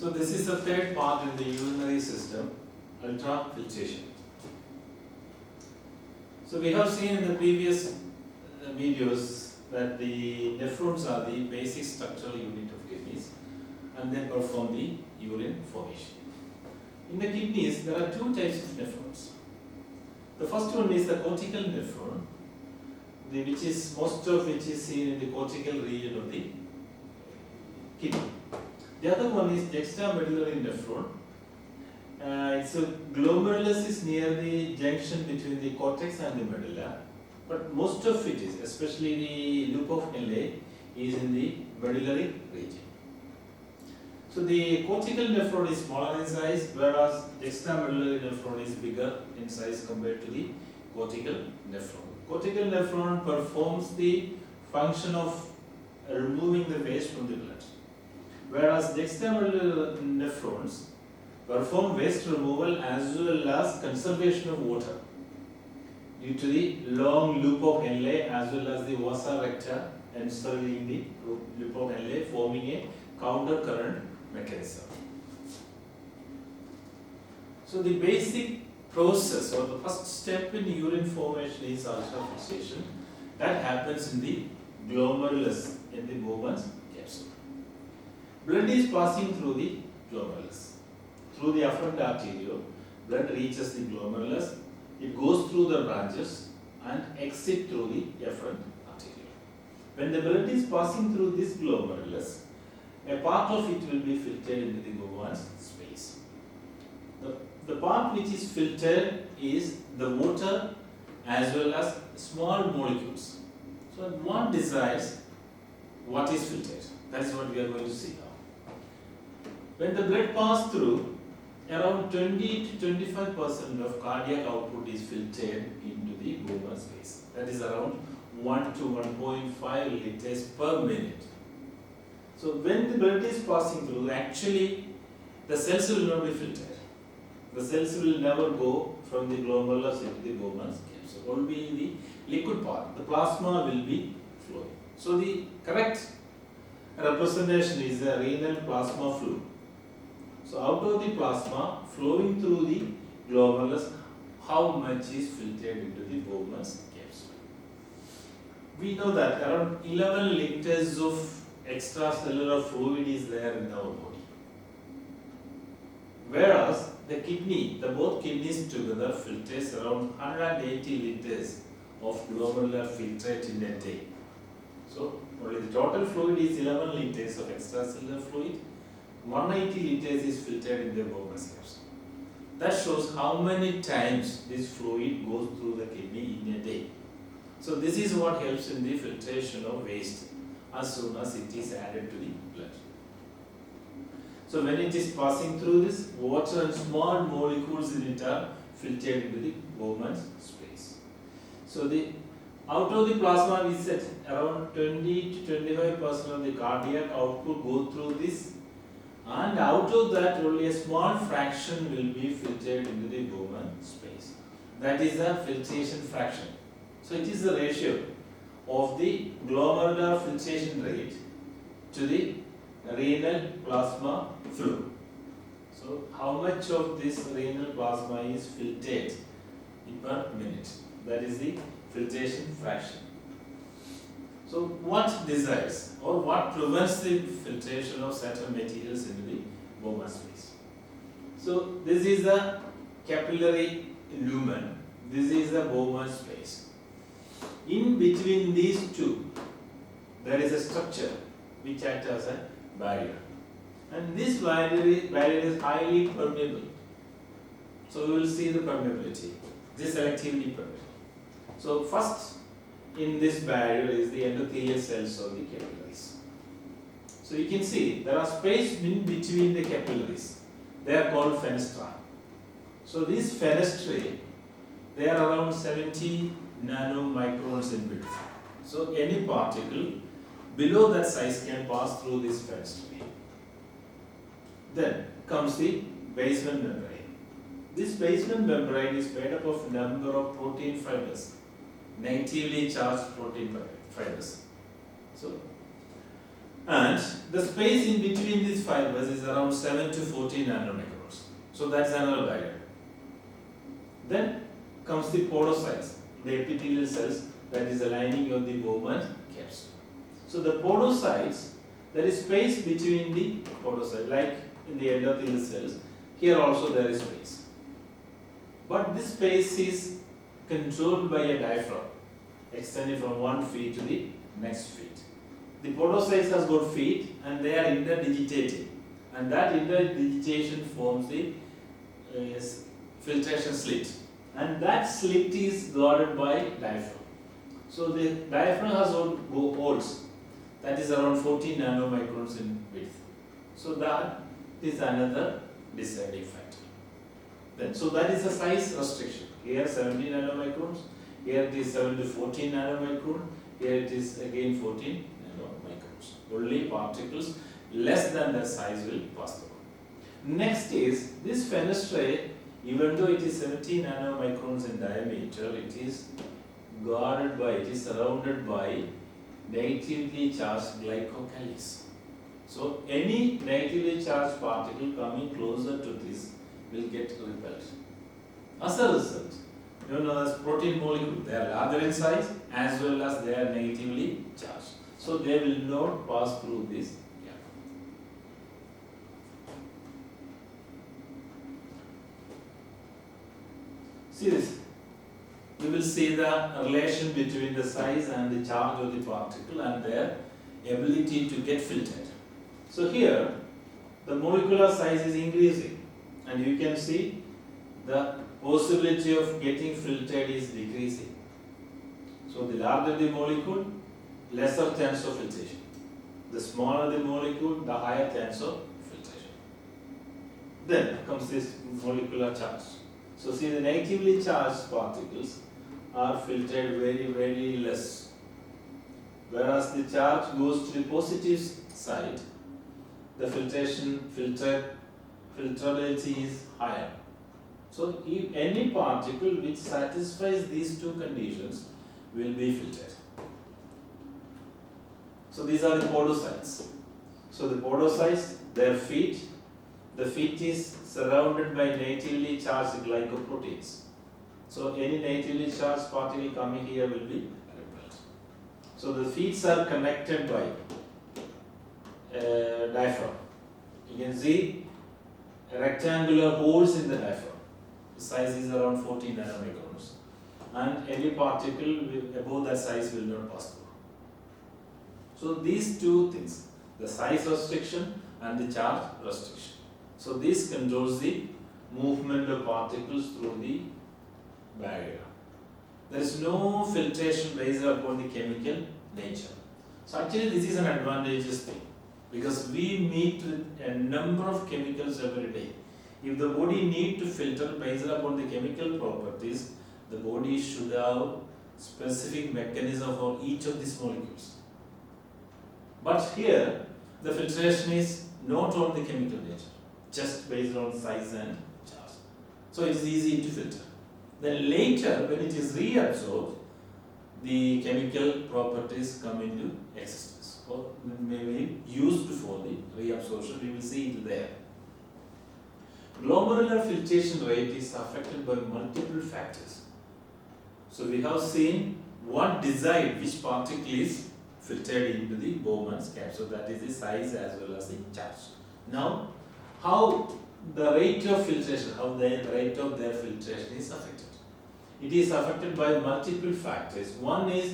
So this is the third part in the urinary system, ultrafiltration. So we have seen in the previous videos that the nephrons are the basic structural unit of kidneys and they perform the urine formation. In the kidneys, there are two types of nephrons. The first one is the cortical nephron, most of which is seen in the cortical region of the kidney. The other one is juxtamedullary nephron. Glomerulus is near the junction between the cortex and the medulla, but most of it is, especially the loop of Henle, is in the medullary region. So the cortical nephron is smaller in size, whereas juxtamedullary nephron is bigger in size compared to the cortical nephron. Cortical nephron performs the function of removing the waste from the blood, whereas juxtamedullary nephrons perform waste removal as well as conservation of water due to the long loop of Henle as well as the vasa recta encircling the loop of Henle, forming a counter current mechanism. So the basic process or the first step in urine formation is ultrafiltration. That happens in the glomerulus in the Bowman's capsule. Blood is passing through the glomerulus. Through the afferent arteriole, blood reaches the glomerulus, it goes through the branches and exits through the efferent arteriole. When the blood is passing through this glomerulus, a part of it will be filtered into the Bowman's space. The part which is filtered is the water as well as small molecules. So one decides what is filtered. That is what we are going to see now. When the blood passes through, around 20 to 25% of cardiac output is filtered into the Bowman's space. That is around 1 to 1.5 liters per minute. So when the blood is passing through, actually the cells will not be filtered. The cells will never go from the glomerulus into the Bowman's capsule. Only the liquid part, the plasma will be flowing. So the correct representation is the renal plasma flow. So out of the plasma flowing through the glomerulus, how much is filtered into the Bowman's capsule? We know that around 11 liters of extracellular fluid is there in our body. Whereas both kidneys together filters around 180 liters of glomerular filtrate in a day. So only the total fluid is 11 liters of extracellular fluid. 180 liters is filtered in the Bowman's capsule. That shows how many times this fluid goes through the kidney in a day. So this is what helps in the filtration of waste as soon as it is added to the blood. So when it is passing through this, water and small molecules in it are filtered into the Bowman's space. So out of the plasma, we said around 20 to 25% of the cardiac output go through this, and out of that only a small fraction will be filtered into the Bowman's space. That is the filtration fraction. So it is the ratio of the glomerular filtration rate to the renal plasma flow. So how much of this renal plasma is filtered per minute? That is the filtration fraction. So what decides or what prevents the filtration of certain materials into the Bowman's space? So this is the capillary lumen. This is the Bowman's space. In between these two, there is a structure which acts as a barrier. And this barrier is highly permeable. So we will see the permeability. This selectivity permeable. So first in this barrier is the endothelial cells of the capillaries. So you can see there are space in between the capillaries. They are called fenestrae. So these fenestrae, they are around 70 nanomicrons in width. So any particle below that size can pass through this fenestrae. Then comes the basement membrane. This basement membrane is made up of number of protein fibers, negatively charged protein fibers. So And the space in between these fibers is around 7 to 14 nanomicrons. So that's another barrier. Then comes the podocytes, the epithelial cells that is the lining of the Bowman capsule. So the podocytes, there is space between the podocytes, like in the endothelial cells. Here also there is space. But this space is controlled by a diaphragm extended from one feet to the next feet. The podocytes has got feet and they are interdigitating, and that interdigitation forms the filtration slit, and that slit is guarded by diaphragm. So the diaphragm has holes that is around 14 nanomicrons in width. So that is another deciding factor. Then, so that is the size restriction. Here 17 nanomicrons, here it is 7 to 14 nanomicron, here it is again 14 nanomicrons. Only particles less than that size will pass through. Next is this fenestrae, even though it is 17 nanomicrons in diameter, it is guarded by, it is surrounded by negatively charged glycocalyx. So any negatively charged particle coming closer to this will get repelled. As a result, known as protein molecules, they are larger in size as well as they are negatively charged. So they will not pass through this gap. See this. We will see the relation between the size and the charge of the particle and their ability to get filtered. So here, the molecular size is increasing, and you can see the possibility of getting filtered is decreasing. So the larger the molecule, lesser chance of filtration. The smaller the molecule, the higher chance of filtration. Then comes this molecular charge. So see, the negatively charged particles are filtered very, very less. Whereas the charge goes to the positive side, the filtrability is higher. So if any particle which satisfies these two conditions will be filtered. So these are the podocytes. So the podocytes, their feet, the feet is surrounded by negatively charged glycoproteins. So any negatively charged particle coming here will be repelled. So the feet are connected by diaphragm. You can see rectangular holes in the diaphragm. The size is around 14 nanomicrons, and any particle above that size will not pass through. So these two things, the size restriction and the charge restriction. So this controls the movement of particles through the barrier. There is no filtration based upon the chemical nature. So actually this is an advantageous thing, because we meet with a number of chemicals every day. If the body need to filter based upon the chemical properties, the body should have specific mechanism for each of these molecules. But here, the filtration is not on the chemical nature, just based on size and charge. So it is easy to filter. Then later, when it is reabsorbed, the chemical properties come into existence, or may be used for the reabsorption. We will see it there. Glomerular filtration rate is affected by multiple factors. So we have seen what decide which particle is filtered into the Bowman's capsule, that is the size as well as the charge. Now, how the rate of filtration, how the rate of their filtration is affected. It is affected by multiple factors. One is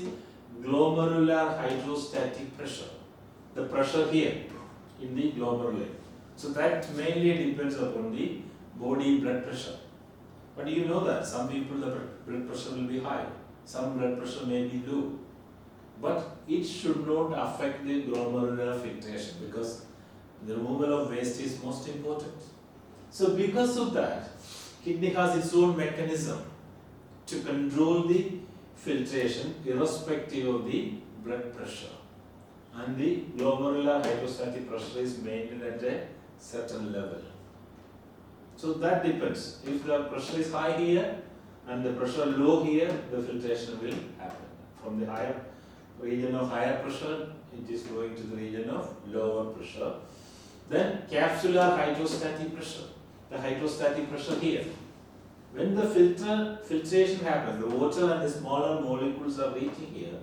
glomerular hydrostatic pressure, the pressure here in the glomeruli. So that mainly depends upon the body blood pressure. But you know that some people the blood pressure will be high, some blood pressure may be low. But it should not affect the glomerular filtration, because the removal of waste is most important. So because of that, kidney has its own mechanism to control the filtration irrespective of the blood pressure. And the glomerular hydrostatic pressure is maintained at a certain level. So that depends. If the pressure is high here and the pressure low here, the filtration will happen. From the higher region of higher pressure, it is going to the region of lower pressure. Then capsular hydrostatic pressure, the hydrostatic pressure here. When the filtration happens, the water and the smaller molecules are reaching here.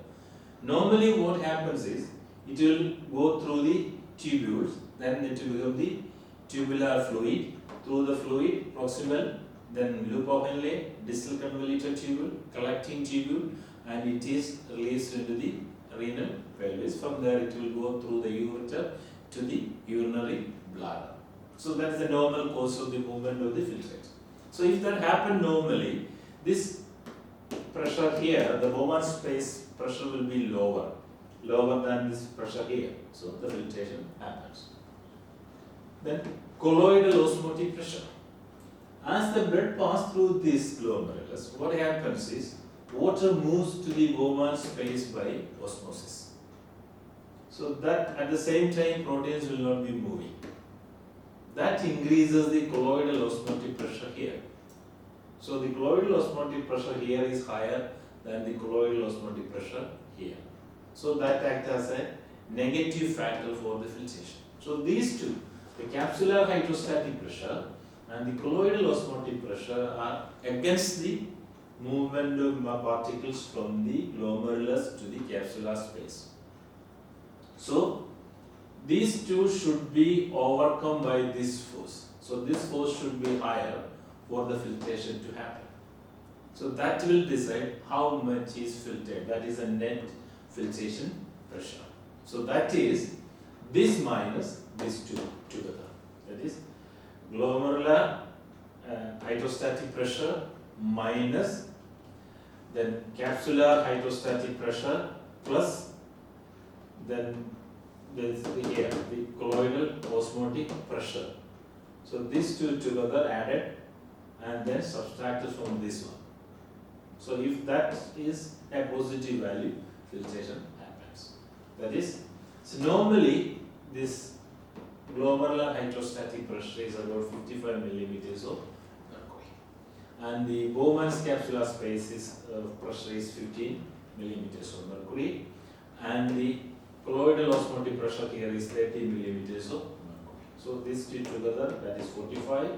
Normally what happens is, it will go through the tubules, then it will become the tubular fluid, through the fluid, proximal, then loop of inlet, distal convoluted tubule, collecting tubule, and it is released into the renal pelvis. From there it will go through the ureter to the urinary bladder. So that is the normal course of the movement of the filtrate. So if that happened normally, this pressure here, the Bowman space pressure will be lower than this pressure here. So the filtration happens. Then colloidal osmotic pressure. As the blood passes through this glomerulus, what happens is water moves to the Bowman space by osmosis. So that at the same time proteins will not be moving. That increases the colloidal osmotic pressure here. So the colloidal osmotic pressure here is higher than the colloidal osmotic pressure here. So that acts as a negative factor for the filtration. So these two, the capsular hydrostatic pressure and the colloidal osmotic pressure, are against the movement of particles from the glomerulus to the capsular space. So these two should be overcome by this force. So this force should be higher for the filtration to happen. So that will decide how much is filtered. That is a net filtration pressure. So that is this minus these two together. That is glomerular hydrostatic pressure minus then capsular hydrostatic pressure plus then there is here the colloidal osmotic pressure. So these two together added and then subtracted from this one. So if that is a positive value, filtration happens. That is, so normally this glomerular hydrostatic pressure is about 55 millimeters of mercury, and the Bowman's capsular space is pressure is 15 millimeters of mercury, and the colloidal osmotic pressure here is 30 millimeters of mercury. So these two together, that is 45.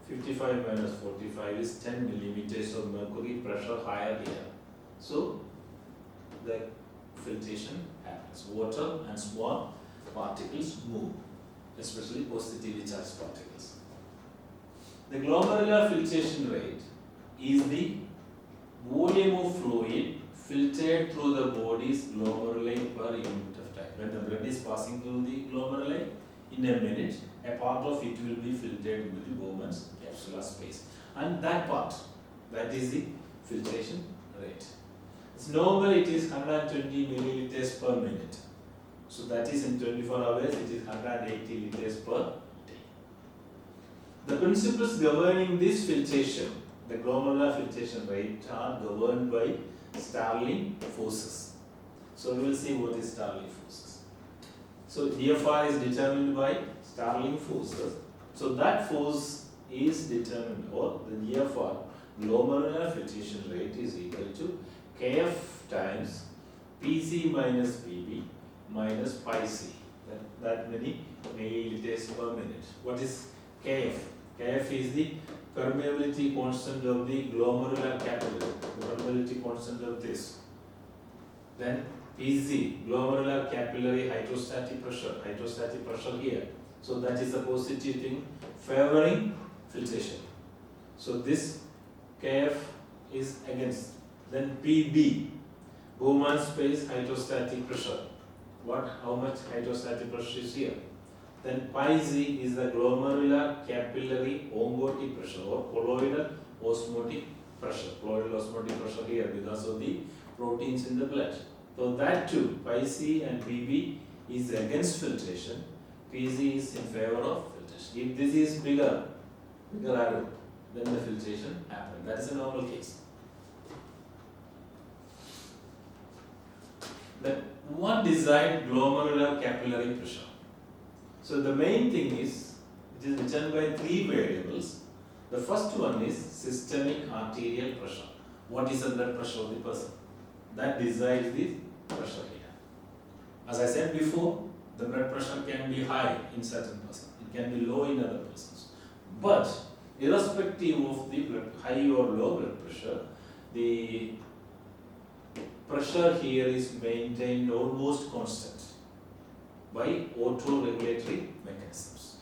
55 minus 45 is 10 millimeters of mercury pressure higher here. So the filtration happens. Water and small particles move, especially positively charged particles. The glomerular filtration rate is the volume of fluid filtered through the body's glomeruli per unit of time. When the blood is passing through the glomeruli, in a minute, a part of it will be filtered into the Bowman's capsular space. And that part, that is the filtration rate. It's normal, it is 120 milliliters per minute. So that is in 24 hours, it is 180 liters per day. The principles governing this filtration, the glomerular filtration rate, are governed by Starling forces. So we will see what is Starling forces. So GFR is determined by Starling forces. So that force is determined, or the GFR, glomerular filtration rate, is equal to Kf times Pc minus Pb minus pi c. That many milliliters per minute. What is Kf? Kf is the permeability constant of the glomerular capillary, the permeability constant of this. Then Pc, glomerular capillary hydrostatic pressure here. So that is the positive thing favoring filtration. So this Kf is against. Then Pb, Bowman space hydrostatic pressure. How much hydrostatic pressure is here? Then pi z is the glomerular capillary oncotic pressure, or colloidal osmotic pressure. Colloidal osmotic pressure here because of the proteins in the blood. So that too, pi c and Pb is against filtration. Pz is in favor of filtration. If this is bigger arrow, then the filtration happens. That is a normal case. Then what decides glomerular capillary pressure? So the main thing is, it is written by three variables. The first one is systemic arterial pressure. What is the blood pressure of the person? That decides the pressure here. As I said before, the blood pressure can be high in certain persons, it can be low in other persons. But irrespective of the high or low blood pressure, the pressure here is maintained almost constant by autoregulatory mechanisms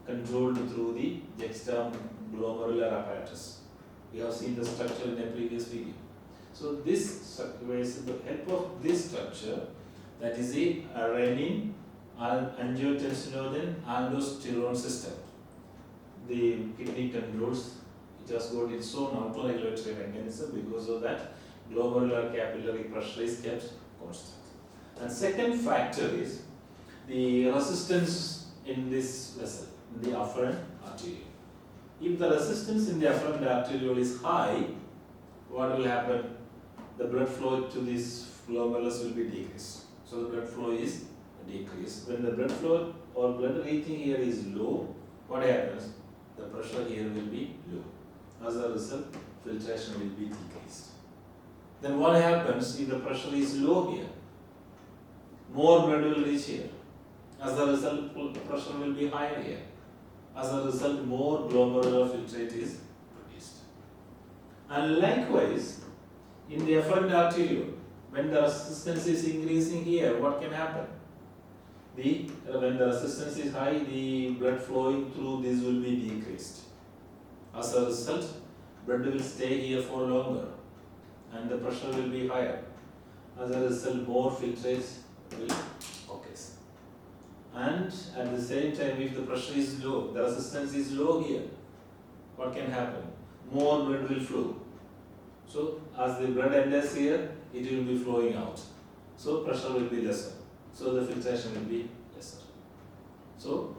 controlled through the juxtaglomerular apparatus. We have seen the structure in a previous video. So this with the help of this structure, that is the renin, angiotensin, aldosterone system, the kidney controls. It has got its own autoregulatory mechanism. Because of that, glomerular capillary pressure is kept constant. And second factor is the resistance in this vessel, in the afferent arteriole. If the resistance in the afferent arteriole is high, what will happen? The blood flow to this glomerulus will be decreased. So the blood flow is decreased. When the blood flow or blood reaching here is low, what happens? The pressure here will be low. As a result, filtration will be decreased. Then what happens if the pressure is low here? More blood will reach here. As a result, the pressure will be higher here. As a result, more glomerular filtrate is produced. And likewise, in the afferent arteriole, when the resistance is increasing here, what can happen? When the resistance is high, the blood flowing through this will be decreased. As a result, blood will stay here for longer and the pressure will be higher. As a result, more filtrates will occur. And at the same time, if the pressure is low, the resistance is low here, what can happen? More blood will flow. So as the blood enters here, it will be flowing out. So pressure will be lesser. So the filtration will be lesser. So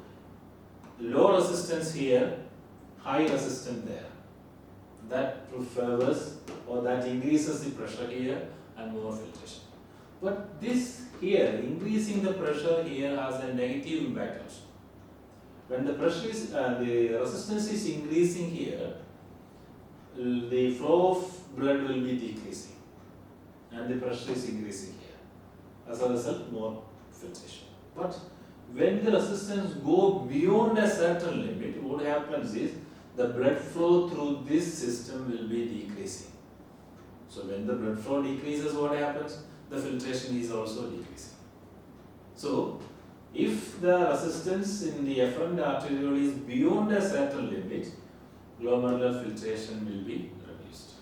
low resistance here, high resistance there. That favors or that increases the pressure here and more filtration. But this here, increasing the pressure here has a negative impact also. When the pressure is, the resistance is increasing here, the flow of blood will be decreasing and the pressure is increasing here. As a result, more filtration. But when the resistance go beyond a certain limit, what happens is the blood flow through this system will be decreasing. So when the blood flow decreases, what happens? The filtration is also decreasing. So if the resistance in the afferent arteriole is beyond a certain limit, glomerular filtration will be reduced.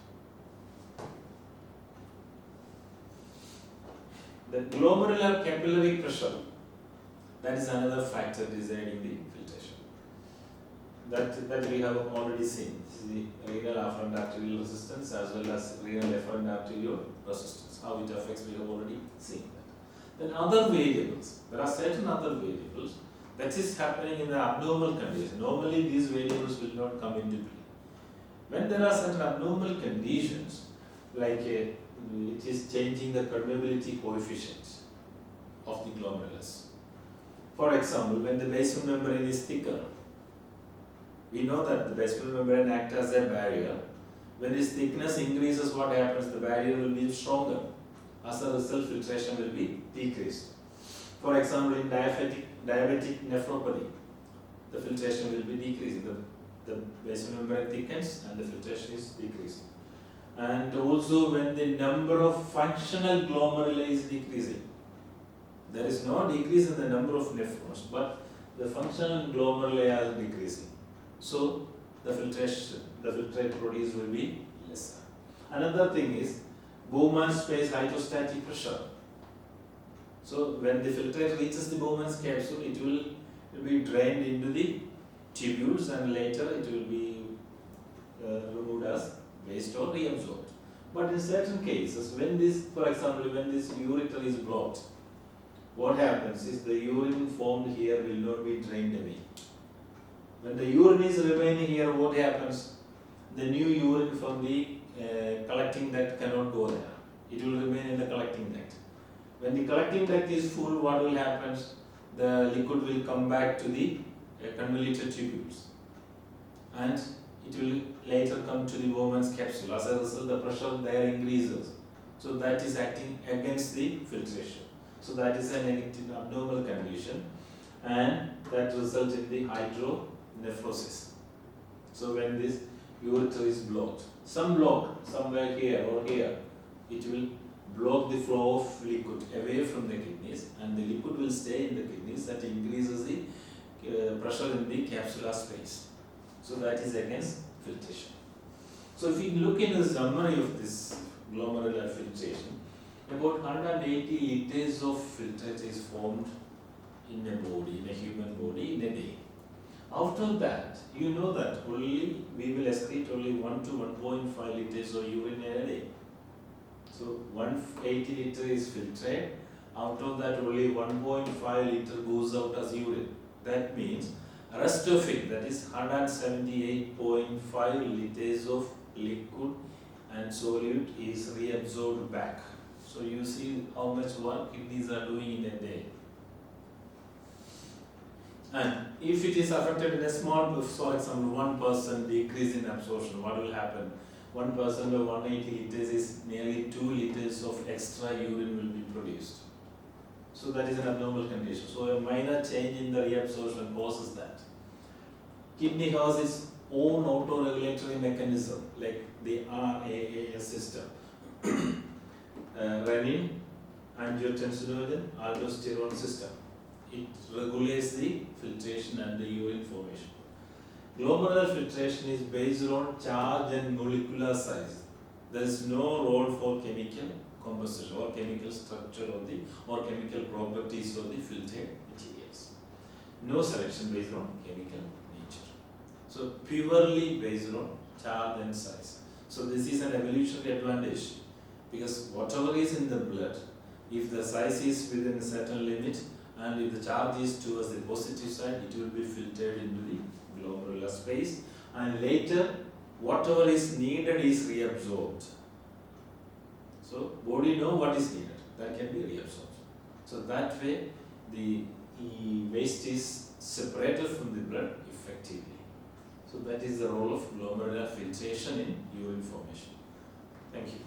The glomerular capillary pressure, that is another factor deciding the filtration. That we have already seen. This is the renal afferent arterial resistance as well as renal afferent arterial resistance. How it affects, we have already seen that. Then other variables. There are certain other variables that is happening in the abnormal condition. Normally these variables will not come into play. When there are certain abnormal conditions, like it is changing the permeability coefficient of the glomerulus. For example, when the basal membrane is thicker, we know that the basal membrane acts as a barrier. When its thickness increases, what happens? The barrier will be stronger. As a result, filtration will be decreased. For example, in diabetic nephropathy, the filtration will be decreasing. The basal membrane thickens and the filtration is decreasing. And also when the number of functional glomeruli is decreasing. There is no decrease in the number of nephrons, but the functional glomeruli are decreasing. So the filtrate produced will be lesser. Another thing is Bowman's space hydrostatic pressure. So when the filtrate reaches the Bowman's capsule, it will be drained into the tubules and later it will be removed as waste or reabsorbed. But in certain cases, when this, for example, when this ureter is blocked, what happens is the urine formed here will not be drained away. When the urine is remaining here, what happens? The new urine from the collecting duct cannot go there. It will remain in the collecting duct. When the collecting duct is full, what will happen? The liquid will come back to the convoluted tubules and it will later come to the Bowman's capsule. As a result, the pressure there increases. So that is acting against the filtration. So that is a negative abnormal condition, and that results in the hydronephrosis. So when this ureter is blocked, somewhere here or here, it will block the flow of liquid away from the kidneys, and the liquid will stay in the kidneys. That increases the pressure in the capsular space. So that is against filtration. So if you look into the summary of this glomerular filtration, about 180 liters of filtrate is formed in a body, in a human body, in a day. After that, you know that we will excrete only 1 to 1.5 liters of urine in a day. So 180 liter is filtrate. Out of that, only 1.5 liter goes out as urine. That means rest of it, that is 178.5 liters of liquid and solute is reabsorbed back. So you see how much work kidneys are doing in a day. And if it is affected in a small, for example, 1% decrease in absorption, what will happen? 1% of 180 liters is nearly 2 liters of extra urine will be produced. So that is an abnormal condition. So a minor change in the reabsorption causes that. Kidney has its own autoregulatory mechanism, like the RAAS system. Renal, angiotensin, aldosterone system. It regulates the filtration and the urine formation. Glomerular filtration is based on charge and molecular size. There is no role for chemical composition or chemical structure of the or chemical properties of the filtered materials. No selection based on chemical nature. So purely based on charge and size. So this is an evolutionary advantage, because whatever is in the blood, if the size is within a certain limit and if the charge is towards the positive side, it will be filtered into the glomerular space, and later whatever is needed is reabsorbed. So body know what is needed, that can be reabsorbed. So that way the waste is separated from the blood effectively. So that is the role of glomerular filtration in urine formation. Thank you.